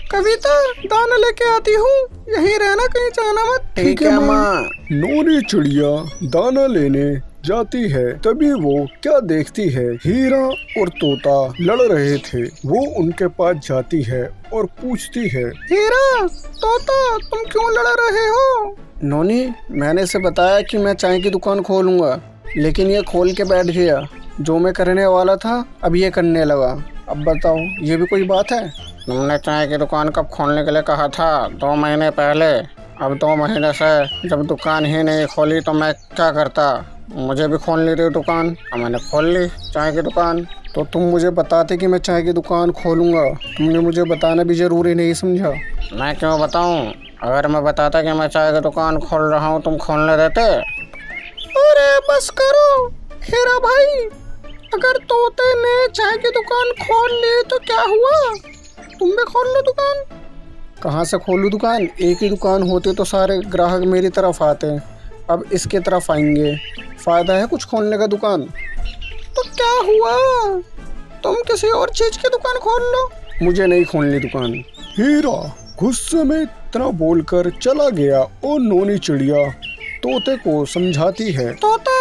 कविता दाना लेके आती हूँ, यहीं रहना, कहीं जाना मत। ठीक है माँ। नोनी चिड़िया दाना लेने जाती है, तभी वो क्या देखती है, हीरा और तोता लड़ रहे थे। वो उनके पास जाती है और पूछती है, हीरा, तोता, तुम क्यों लड़ रहे हो? नोनी, मैंने इसे बताया कि मैं चाय की दुकान खोलूंगा, लेकिन ये खोल के बैठ गया। जो मैं करने वाला था अब ये करने लगा। अब बताओ, ये भी कोई बात है? तुमने चाय की दुकान कब खोलने के लिए कहा था? 2 महीने पहले। अब 2 महीने से जब दुकान ही नहीं खोली तो मैं क्या करता? मुझे भी खोलनी थी दुकान, अब मैंने खोल ली चाय की दुकान। तो तुम मुझे बताते कि मैं चाय की दुकान खोलूंगा। तुमने मुझे बताना भी जरूरी नहीं समझा। मैं क्यों बताऊं? अगर मैं बताता कि मैं चाय की दुकान खोल रहा हूं, तुम खोलने देते? अरे बस करो हीरा भाई, अगर तोते ने चाय की दुकान खोल ली तो क्या हुआ? तुम भी खोल लो दुकान। कहाँ से खोलूं दुकान? एक ही दुकान होते तो सारे ग्राहक मेरी तरफ आते, अब इसके तरफ आएंगे। फायदा है कुछ खोलने का दुकान? तो क्या हुआ, तुम किसी और चीज की दुकान खोल लो। मुझे नहीं खोलनी दुकान। हीरा गुस्से में इतना बोलकर चला गया और नोनी चिड़िया तोते को समझाती है, तोता,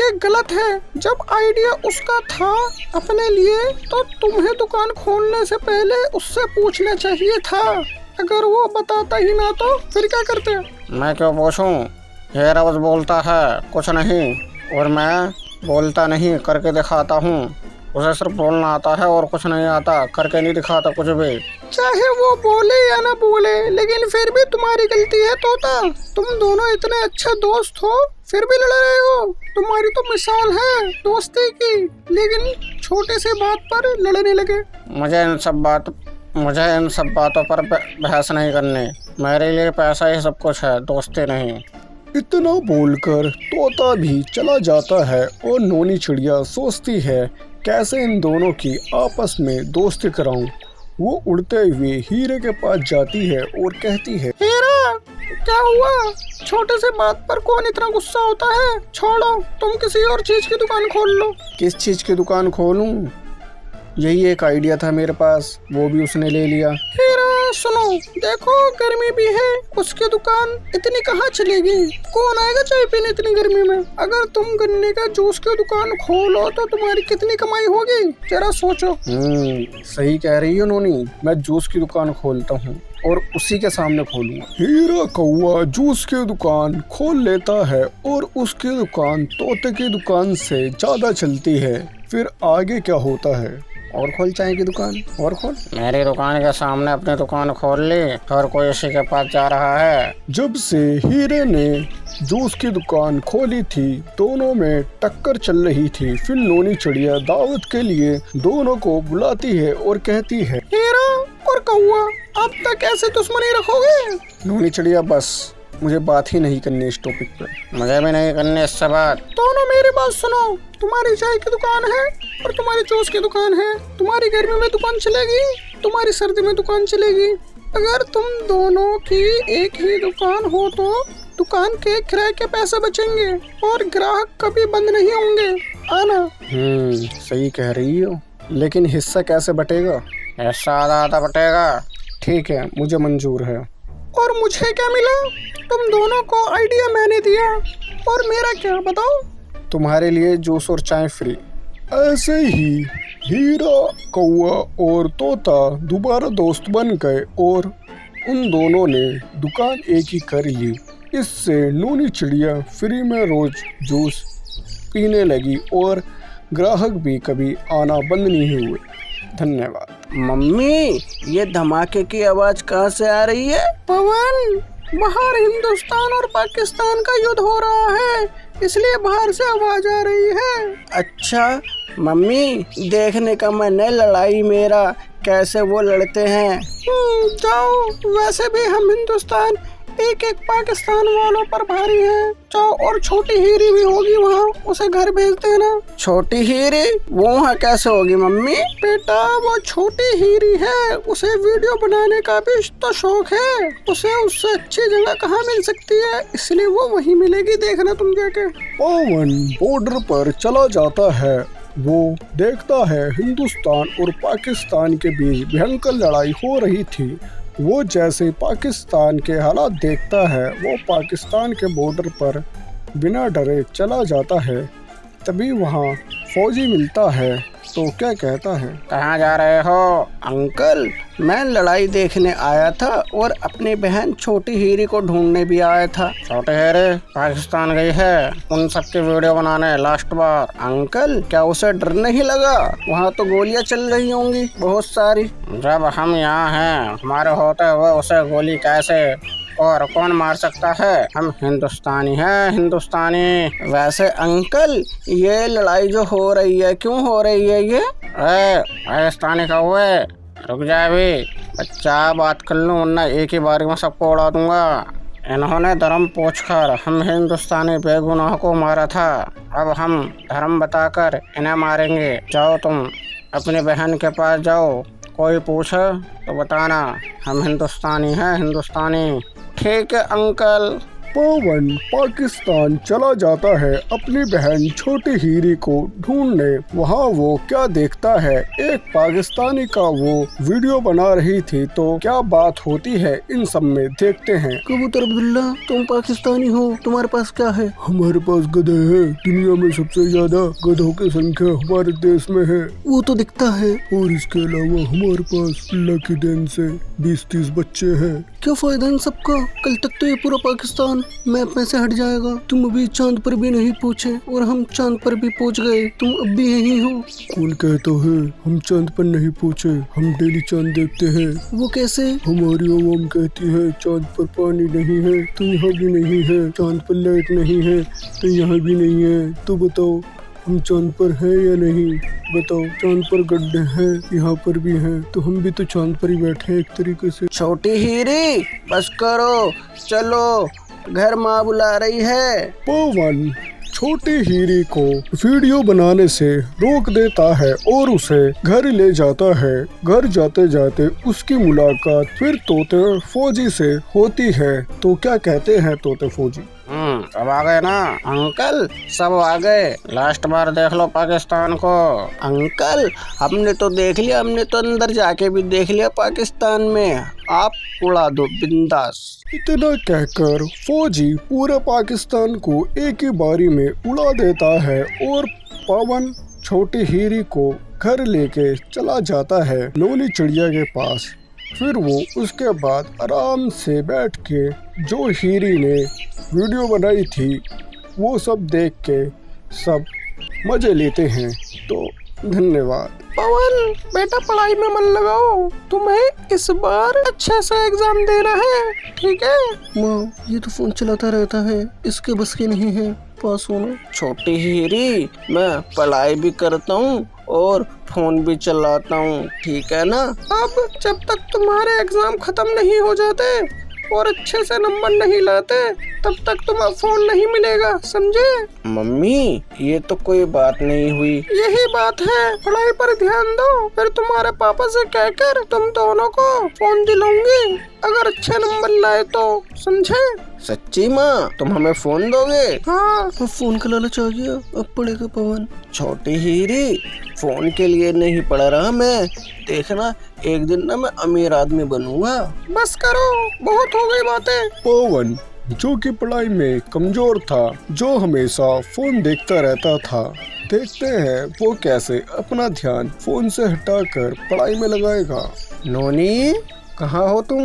ये गलत है। जब आइडिया उसका था अपने लिए तो तुम्हें दुकान खोलने से पहले उससे पूछना चाहिए था। अगर वो बताता ही ना तो फिर क्या करते? मैं क्यों पूछूं? ये रोज बोलता है कुछ नहीं, और मैं बोलता नहीं, करके दिखाता हूँ। उसे सिर्फ बोलना आता है और कुछ नहीं आता, करके नहीं दिखाता कुछ भी। चाहे वो बोले या ना बोले, लेकिन फिर भी तुम्हारी गलती है तोता। तुम दोनों इतने अच्छे दोस्त हो, फिर भी लड़ रहे हो। तुम्हारी तो मिसाल है दोस्ती की, लेकिन छोटे से बात पर लड़ने लगे। मुझे इन सब बातों पर बहस नहीं करनी। मेरे लिए पैसा ही सब कुछ है, दोस्ती नहीं। इतना बोलकर तोता भी चला जाता है और नोनी चिड़िया सोचती है कैसे इन दोनों की आपस में दोस्ती कराऊं। वो उड़ते हुए हीरे के पास जाती है और कहती है, हीरा, क्या हुआ? छोटे से बात पर कौन इतना गुस्सा होता है? छोड़ो, तुम किसी और चीज की दुकान खोल लो। किस चीज की दुकान खोलूं? यही एक आइडिया था मेरे पास, वो भी उसने ले लिया। हीरा सुनो, देखो गर्मी भी है, उसकी दुकान इतनी कहाँ चलेगी? कौन आएगा चाय पीने इतनी गर्मी में? अगर तुम गन्ने का जूस की दुकान खोलो तो तुम्हारी कितनी कमाई होगी, जरा सोचो। सही कह रही हो नोनी, मैं जूस की दुकान खोलता हूँ और उसी के सामने खोलूंगा। हीरा कौआ जूस की दुकान खोल लेता है और उसकी दुकान तोते की दुकान से ज्यादा चलती है। फिर आगे क्या होता है? और खोल चाय की दुकान, और खोल। मेरी दुकान के सामने अपनी दुकान खोल ली, हर कोई इसी के पास जा रहा है। जब से हीरे ने जूस की दुकान खोली थी, दोनों में टक्कर चल रही थी। फिर नोनी चिड़िया दावत के लिए दोनों को बुलाती है और कहती है, हीरा और कौआ, अब तक ऐसे दुश्मनी रखोगे? नोनी चिड़िया, बस मुझे बात ही नहीं करनी इस टॉपिक पे। मुझे भी नहीं करनी इससे बात। दोनों मेरी बात सुनो, तुम्हारी चाय की दुकान है और तुम्हारी जूस की दुकान है। तुम्हारी गर्मी में दुकान चलेगी, तुम्हारी सर्दी में दुकान चलेगी। अगर तुम दोनों की एक ही दुकान हो तो दुकान के किराए के पैसे बचेंगे और ग्राहक कभी बंद नहीं होंगे। आना। सही कह रही हो, लेकिन हिस्सा कैसे बटेगा? हिस्सा आधा बटेगा। ठीक है, मुझे मंजूर है। और मुझे क्या मिला? तुम दोनों को आइडिया मैंने दिया, और मेरा क्या बताओ? तुम्हारे लिए जूस और चाय फ्री। ऐसे ही हीरा कौआ और तोता दोबारा दोस्त बन गए और उन दोनों ने दुकान एक ही कर ली। इससे नोनी चिड़िया फ्री में रोज जूस पीने लगी और ग्राहक भी कभी आना बंद नहीं हुए। धन्यवाद। मम्मी, ये धमाके की आवाज कहाँ से आ रही है? पवन, बाहर हिंदुस्तान और पाकिस्तान का युद्ध हो रहा है, इसलिए बाहर से आवाज आ रही है। अच्छा मम्मी, देखने का मन है लड़ाई मेरा, कैसे वो लड़ते हैं। जाओ, वैसे भी हम हिंदुस्तान एक एक पाकिस्तान वालों पर भारी है। जाओ, और छोटी हीरी भी होगी वहाँ, उसे घर भेज देना। छोटी हीरी वो वहाँ कैसे होगी मम्मी? बेटा, वो छोटी हीरी है, उसे वीडियो बनाने का भी तो शौक है। उसे उससे अच्छी जगह कहाँ मिल सकती है, इसलिए वो वहीं मिलेगी, देखना तुम जाके। पवन बॉर्डर पर चला जाता है। वो देखता है हिंदुस्तान और पाकिस्तान के बीच भयंकर लड़ाई हो रही थी। वो जैसे पाकिस्तान के हालात देखता है, वो पाकिस्तान के बॉर्डर पर बिना डरे चला जाता है। तभी वहाँ फौजी मिलता है तो क्या कहता है? कहाँ जा रहे हो? अंकल, मैं लड़ाई देखने आया था और अपनी बहन छोटी हीरी को ढूंढने भी आया था। छोटे हेरे पाकिस्तान गई है उन सबकी वीडियो बनाने लास्ट बार। अंकल, क्या उसे डर नहीं लगा? वहाँ तो गोलियां चल रही होंगी बहुत सारी। जब हम यहाँ हैं, हमारे होते हुए उसे गोली कैसे और कौन मार सकता है? हम हिंदुस्तानी हैं, हिंदुस्तानी। वैसे अंकल, ये लड़ाई जो हो रही है, क्यों हो रही है ये? पाकिस्तानी का हुए, रुक जाए भी बच्चा, बात कर लूँ वरना एक ही बारी में सबको उड़ा दूंगा। इन्होंने धर्म पूछकर हम हिंदुस्तानी बेगुनाह को मारा था, अब हम धर्म बताकर इन्हें मारेंगे। जाओ तुम अपनी बहन के पास जाओ, कोई पूछे तो बताना हम हिंदुस्तानी हैं, हिंदुस्तानी। ठीक है अंकल। पवन पाकिस्तान चला जाता है अपनी बहन छोटी हीरी को ढूंढने। वहाँ वो क्या देखता है, एक पाकिस्तानी का वो वीडियो बना रही थी। तो क्या बात होती है इन सब में, देखते हैं। कबूतर अब्दुल्ला, तुम पाकिस्तानी हो, तुम्हारे पास क्या है? हमारे पास गधे हैं। दुनिया में सबसे ज्यादा गधों की संख्या हमारे देश में है। वो तो दिखता है। और इसके अलावा हमारे पास अल्लाह की देन से 20-30 बच्चे हैं। क्या फायदा इन सबका? कल तक तो ये पूरा पाकिस्तान मैप में से हट जाएगा। तुम अभी चांद पर भी नहीं पहुँचे और हम चांद पर भी पहुँच गए, तुम अब भी यहीं हो। कौन कहता है हम चांद पर नहीं पहुँचे? हम डेली चांद देखते हैं। वो कैसे? हमारी आवाम कहती है चांद पर पानी नहीं है तो यहाँ भी नहीं है, चांद पर लाइट नहीं है तो यहाँ भी नहीं है। तो बताओ हम चांद पर हैं या नहीं? बताओ, चांद पर गड्ढे हैं, यहाँ पर भी हैं, तो हम भी तो चांद पर ही बैठे हैं एक तरीके से। छोटी हीरी, बस करो, चलो, घर माँ बुला रही है। पवन छोटी हीरी को वीडियो बनाने से रोक देता है और उसे घर ले जाता है। घर जाते जाते उसकी मुलाकात फिर तोते फौजी से होती है। तो क्या कहते हैं तोते फौजी? सब आ गए ना अंकल, सब आ गए। लास्ट बार देख लो पाकिस्तान को। अंकल, हमने तो देख लिया, हमने तो अंदर जाके भी देख लिया पाकिस्तान में। आप उड़ा दो बिंदास। इतना कहकर फौजी पूरे पाकिस्तान को एक ही बारी में उड़ा देता है और पवन छोटी हीरी को घर लेके चला जाता है नोनी चिड़िया के पास। फिर वो उसके बाद आराम से बैठ के जो हीरी ने वीडियो बनाई थी वो सब देख के सब मजे लेते हैं। तो धन्यवाद। पवन बेटा, पढ़ाई में मन लगाओ, तुम्हें इस बार अच्छे से एग्जाम देना है, ठीक है? माँ, ये तो फोन चलाता रहता है, इसके बस की नहीं है पास होना। छोटी हीरी, मैं पढ़ाई भी करता हूँ और फोन भी चलाता हूँ, ठीक है ना? अब जब तक तुम्हारे एग्जाम खत्म नहीं हो जाते और अच्छे से नंबर नहीं लाते, तब तक तुम्हें फोन नहीं मिलेगा, समझे? मम्मी, ये तो कोई बात नहीं हुई। यही बात है, पढ़ाई पर ध्यान दो, फिर तुम्हारे पापा से कहकर तुम दोनों को फोन दिलाऊंगी, अगर अच्छे नंबर लाए तो, समझे? सच्ची माँ, तुम हमें फोन दोगे? हाँ। अब फोन का लालच आ गया, अब पड़ेगा पवन। छोटी हीरी, फोन के लिए नहीं पढ़ रहा मैं, देखना एक दिन ना मैं अमीर आदमी बनूंगा। बस करो, बहुत हो गई बातें। पवन जो कि पढ़ाई में कमजोर था, जो हमेशा फोन देखता रहता था, देखते हैं वो कैसे अपना ध्यान फोन से हटाकर पढ़ाई में लगाएगा। नोनी, कहाँ हो तुम?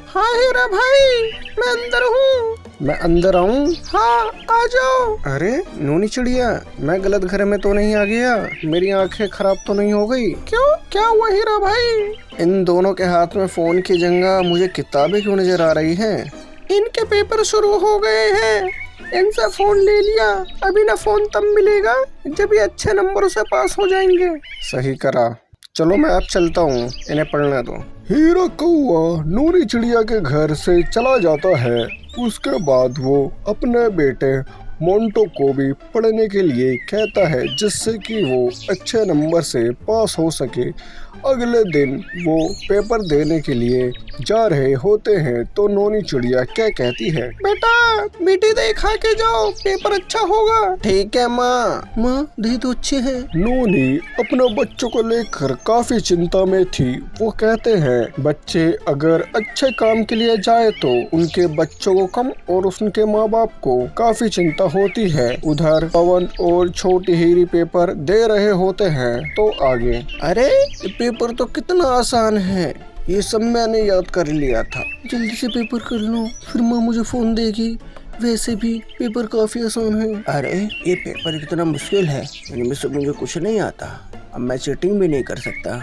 हाँ हीरा भाई, मैं अंदर हूँ। मैं अंदर आऊँ? हाँ, आ जाओ। अरे नोनी चिड़िया, मैं गलत घर में तो नहीं आ गया? मेरी आंखें खराब तो नहीं हो गई? क्यों, क्या हुआ हीरा भाई? इन दोनों के हाथ में फोन की जगह मुझे किताबें क्यों नजर आ रही हैं? इनके पेपर शुरू हो गए हैं, इनसे फोन ले लिया। अभी ना फोन तब मिलेगा जब ये अच्छे नंबरों से पास हो जाएंगे। सही करा, चलो मैं अब चलता हूँ, इन्हें पढ़ने दो। हीरा कौआ नूरी चिड़िया के घर से चला जाता है। उसके बाद वो अपने बेटे मोंटो को भी पढ़ने के लिए कहता है, जिससे कि वो अच्छे नंबर से पास हो सके अगले दिन वो पेपर देने के लिए जा रहे होते हैं तो नोनी चिड़िया क्या कहती है? बेटा मीठी दही खा के जाओ, पेपर अच्छा होगा। ठीक है माँ। माँ दही तो अच्छी है। नोनी अपना बच्चों को लेकर काफी चिंता में थी। वो कहते हैं बच्चे अगर अच्छे काम के लिए जाए तो उनके बच्चों को कम और उनके माँ बाप को काफी चिंता होती है। उधर पवन और छोटी हीरी पेपर दे रहे होते हैं तो आगे, अरे ये पेपर तो कितना आसान है, ये सब मैंने याद कर लिया था। जल्दी से पेपर कर लो, फिर माँ मुझे फोन देगी। वैसे भी पेपर काफी आसान है। अरे ये पेपर कितना मुश्किल है, इनमें से मुझे कुछ नहीं आता। अब मैं चीटिंग भी नहीं कर सकता,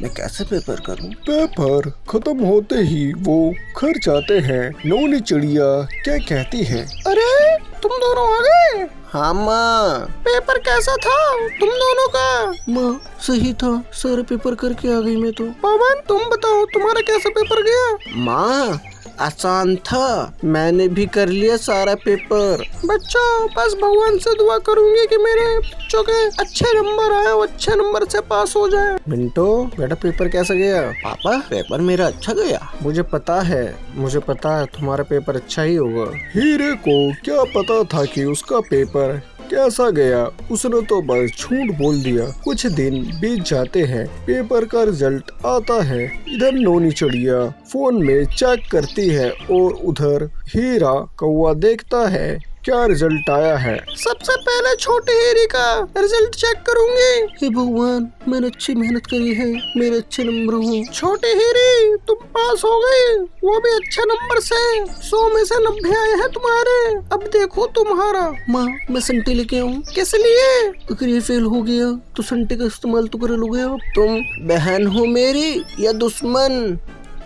मैं कैसे पेपर करूं? पेपर खत्म होते ही वो घर जाते हैं। नोनी चिड़िया क्या कहती है? अरे तुम दोनों आ गए? हाँ माँ। पेपर कैसा था तुम दोनों का? माँ सही था, सारे पेपर करके आ गई मैं तो। पवन तुम बताओ तुम्हारा कैसा पेपर गया? माँ आसान था, मैंने भी कर लिया सारा पेपर। बच्चों बस भगवान से दुआ करूंगी कि मेरे बच्चों के अच्छे नंबर आए और अच्छे नंबर से पास हो जाए। मिंटो बेटा पेपर कैसा गया? पापा पेपर मेरा अच्छा गया। मुझे पता है तुम्हारा पेपर अच्छा ही होगा। हीरे को क्या पता था कि उसका पेपर कैसा गया, उसने तो बस झूठ बोल दिया। कुछ दिन बीत जाते हैं, पेपर का रिजल्ट आता है। इधर नोनी चिड़िया फोन में चेक करती है और उधर हीरा कौवा देखता है क्या रिजल्ट आया है। सबसे पहले छोटी हीरी का रिजल्ट चेक करूंगी। हे भगवान मैंने अच्छी मेहनत करी है, मेरे अच्छे नंबर हो। छोटी हीरी तुम पास हो गई, वो भी अच्छे नंबर से। 100 में से 90 आए हैं तुम्हारे। अब देखो तुम्हारा। माँ मैं संटे लेके आऊँ? किस लिए? अगर ये फेल हो गया तो संटे का इस्तेमाल तो कर लोगे आप। तुम बहन हो मेरी या दुश्मन?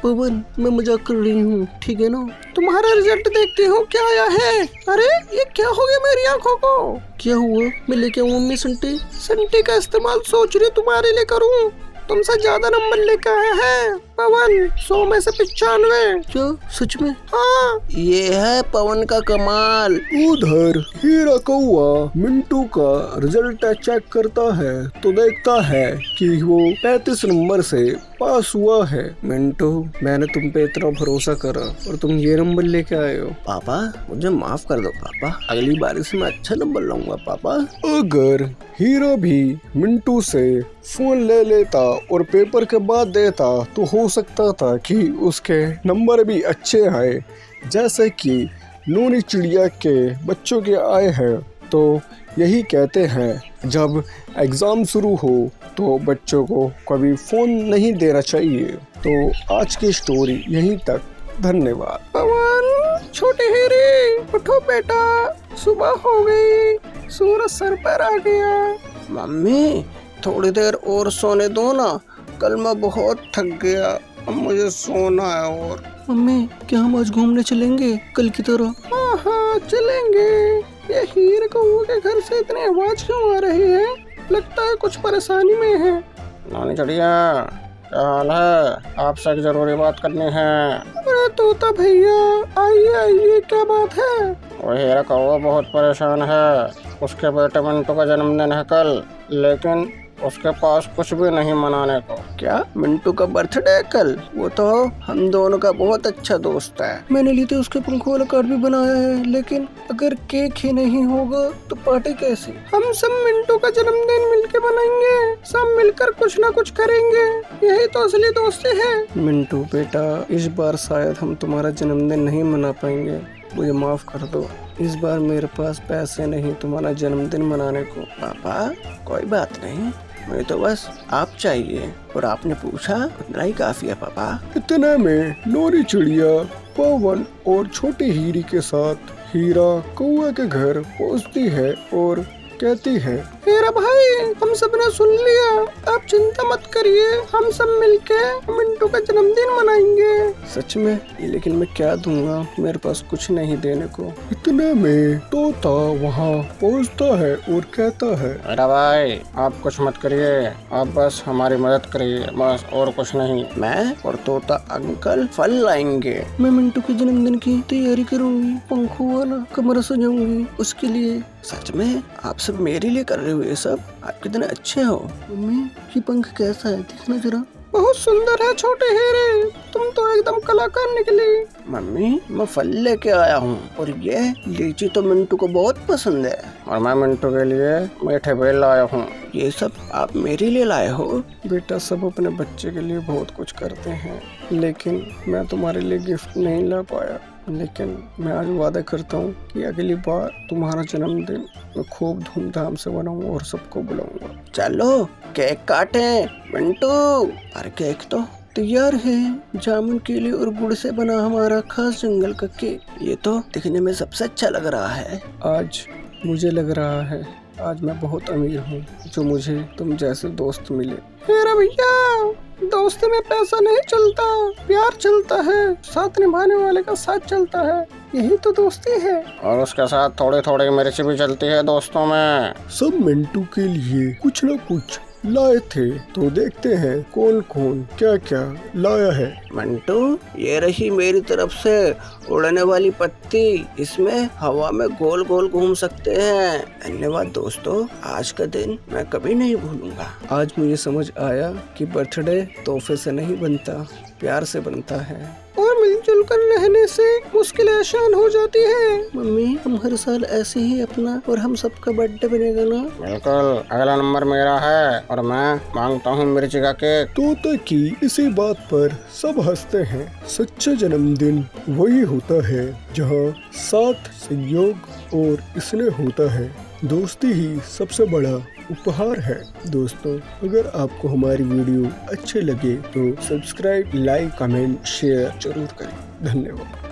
पवन मैं मजाक कर रही हूँ, ठीक है ना? तुम्हारा रिजल्ट देखती हूँ क्या आया है। अरे ये क्या हो गया मेरी आंखों को? क्या हुआ? मैं लेके आऊँ मम्मी संटे? संटे का इस्तेमाल सोच रही तुम्हारे लिए करूँ? तुमसे ज्यादा नंबर लेकर आया है पवन, 100 में से 95। क्या सच में? हाँ ये है पवन का कमाल। उधर हीरा कौवा मिंटू का रिजल्ट चेक करता है तो देखता है कि वो 35 नंबर से पास हुआ है। मिंटू मैंने तुम पे इतना भरोसा करा और तुम ये नंबर लेके आए हो। पापा मुझे माफ कर दो पापा, अगली बार से मैं अच्छा नंबर लाऊंगा पापा। अगर हीरा भी मिंटू से फोन ले लेता और पेपर के बाद देता तो हो सकता था कि उसके नंबर भी अच्छे आए जैसे कि नोनी चिड़िया के बच्चों के आए हैं। तो यही कहते हैं जब एग्ज़ाम शुरू हो तो बच्चों को कभी फ़ोन नहीं देना चाहिए। तो आज की स्टोरी यहीं तक, धन्यवाद। पवन छोटी हीरी उठो बेटा, सुबह हो गई, सूरज सर पर आ गया। मम्मी थोड़ी देर और सोने दो ना, कल मैं बहुत थक गया, अब मुझे सोना है। और मम्मी क्या हम आज घूमने चलेंगे कल की तरह? हाँ हाँ चलेंगे। ये हीर कौवे के घर से इतनी आवाज क्यों आ रही है? लगता है कुछ परेशानी में है। नोनी चिड़िया क्या हाल है? आपसे एक जरूरी बात करनी है। अरे तोता भैया आइए आइए, क्या बात है? वो हीरा कौवा बहुत परेशान है, उसके बेटे मिंटू का जन्मदिन है कल, लेकिन उसके पास कुछ भी नहीं मनाने को। क्या मिंटू का बर्थडे है कल? वो तो हम दोनों का बहुत अच्छा दोस्त है। मैंने लिए थे उसके पंखों वाला कार्ड भी बनाया है, लेकिन अगर केक ही नहीं होगा तो पार्टी कैसे? हम सब मिंटू का जन्मदिन मिलके बनाएंगे, सब मिलकर कुछ ना कुछ करेंगे, यही तो असली दोस्ती है। मिंटू बेटा इस बार शायद हम तुम्हारा जन्मदिन नहीं मना पाएंगे, मुझे माफ कर दो। इस बार मेरे पास पैसे नहीं तुम्हारा जन्मदिन मनाने को। पापा कोई बात नहीं, मुझे तो बस आप चाहिए और आपने पूछा उतना ही काफी है पापा। इतने में नोनी चिड़िया पवन और छोटी हीरी के साथ हीरा कौवा के घर पहुंचती है और कहती है, हीरा भाई हम सब ने सुन लिया, आप चिंता मत करिए, हम सब मिलके मिंटू का जन्मदिन मनाएंगे। सच में? लेकिन मैं क्या दूंगा, मेरे पास कुछ नहीं देने को। इतने में तोता वहाँ पहुँचता है और कहता है, हीरा भाई आप कुछ मत करिए, आप बस हमारी मदद करिए, बस और कुछ नहीं। मैं और तोता अंकल फल लाएंगे। मैं मिंटू के जन्मदिन की तैयारी करूंगी, पंखों वाला कमरा सजाऊंगी, उसके लिए सच में आप सब मेरे लिए कर रहे हो ये सब? आप कितने अच्छे हो। मम्मी ये पंख कैसा है, देखना जरा। बहुत सुंदर है छोटे हीरे, तुम तो एकदम कलाकार निकली। मम्मी मैं फल लेके आया हूँ और ये लीची तो मिंटू को बहुत पसंद है। और मैं मिंटू के लिए मीठे बेल लाया हूँ। ये सब आप मेरे लिए लाए हो? बेटा सब अपने बच्चे के लिए बहुत कुछ करते हैं, लेकिन मैं तुम्हारे लिए गिफ्ट नहीं ला पाया। लेकिन मैं आज वादा करता हूँ कि अगली बार तुम्हारा जन्मदिन मैं खूब धूमधाम से मनाऊंगा और सबको बुलाऊंगा। चलो केक काटे मिंटू। अरे केक तो तैयार है, जामुन केले और गुड़ से बना हमारा खास जंगल का केक। ये तो दिखने में सबसे अच्छा लग रहा है। आज मुझे लग रहा है आज मैं बहुत अमीर हूँ जो मुझे तुम जैसे दोस्त मिले। हीरा भैया, दोस्ती में पैसा नहीं चलता, प्यार चलता है, साथ निभाने वाले का साथ चलता है, यही तो दोस्ती है। और उसके साथ थोड़ी थोड़ी मिर्च भी चलती है दोस्तों में। सब मिंटू के लिए कुछ न कुछ लाए थे, तो देखते हैं कौन कौन क्या क्या लाया है। मिंटू ये रही मेरी तरफ से उड़ने वाली पत्ती, इसमें हवा में गोल गोल घूम सकते हैं। धन्यवाद दोस्तों, आज का दिन मैं कभी नहीं भूलूंगा। आज मुझे समझ आया कि बर्थडे तोहफे से नहीं बनता, प्यार से बनता है। और मिलजुल कर रहने से मुश्किलें आसान हो जाती है। मम्मी हम हर साल ऐसे ही अपना और हम सबका बर्थडे बनेगा ना? बिल्कुल, अगला नंबर मेरा है और मैं मांगता हूँ मिर्ची का केक। तोते की इसी बात पर सब हंसते हैं। सच्चा जन्मदिन वही होता है जहाँ साथ, सहयोग और स्नेह होता है। दोस्ती ही सबसे बड़ा उपहार है। दोस्तों अगर आपको हमारी वीडियो अच्छे लगे तो सब्सक्राइब, लाइक, कमेंट, शेयर जरूर करें। धन्यवाद।